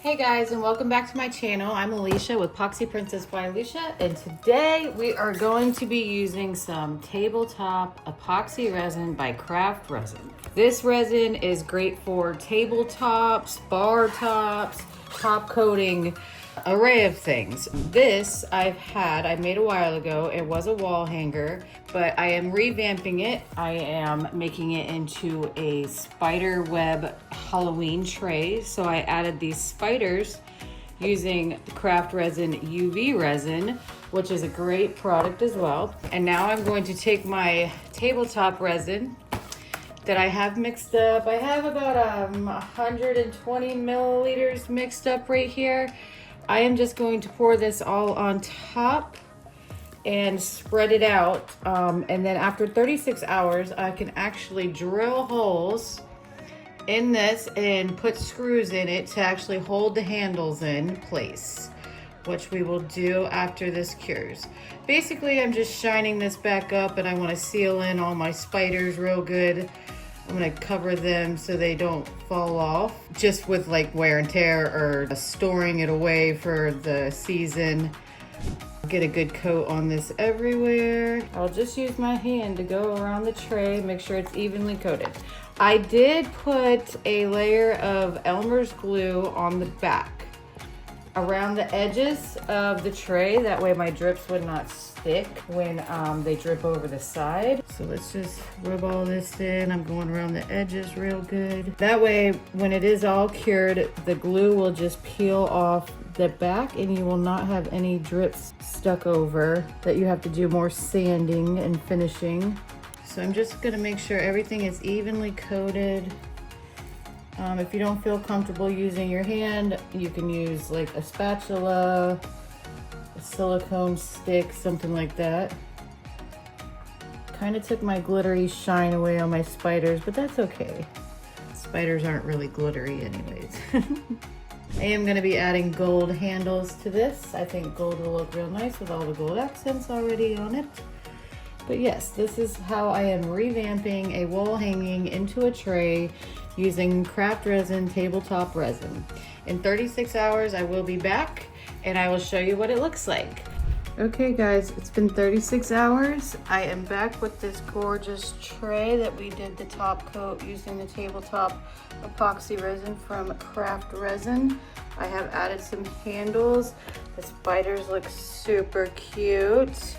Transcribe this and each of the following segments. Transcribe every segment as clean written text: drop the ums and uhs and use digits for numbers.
Hey guys, and welcome back to my channel. I'm Alisha with Epoxy Princess by Alisha, and today we are going to be using some tabletop epoxy resin by Craft Resin. This resin is great for tabletops, bar tops, top coating, array of things. This I made a while ago. It was a wall hanger, but I am revamping it. I am making it into a spider web Halloween tray. So I added these spiders using the Craft Resin UV resin, which is a great product as well. And now I'm going to take my tabletop resin that I have mixed up. I have about 120 milliliters mixed up right here. I am just going to pour this all on top and spread it out. And then after 36 hours, I can actually drill holes in this and put screws in it to actually hold the handles in place, which we will do after this cures. Basically, I'm just shining this back up and I want to seal in all my spiders real good. I'm gonna cover them so they don't fall off, just with like wear and tear or storing it away for the season. Get a good coat on this everywhere. I'll just use my hand to go around the tray, make sure it's evenly coated. I did put a layer of Elmer's glue on the back around the edges of the tray. That way my drips would not stick when they drip over the side. So let's just rub all this in. I'm going around the edges real good. That way, when it is all cured, the glue will just peel off the back and you will not have any drips stuck over that you have to do more sanding and finishing. So I'm just gonna make sure everything is evenly coated. If you don't feel comfortable using your hand, you can use like a spatula, a silicone stick, something like that. Kind of took my glittery shine away on my spiders, but that's okay. Spiders aren't really glittery anyways. I am going to be adding gold handles to this. I think gold will look real nice with all the gold accents already on it. But yes, this is how I am revamping a wall hanging into a tray using Craft Resin tabletop resin. In 36 hours, I will be back and I will show you what it looks like. Okay guys, it's been 36 hours. I am back with this gorgeous tray that we did the top coat using the tabletop epoxy resin from Craft Resin. I have added some handles. The spiders look super cute.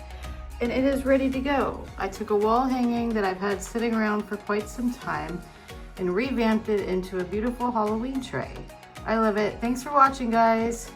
And it is ready to go. I took a wall hanging that I've had sitting around for quite some time and revamped it into a beautiful Halloween tray. I love it. Thanks for watching, guys.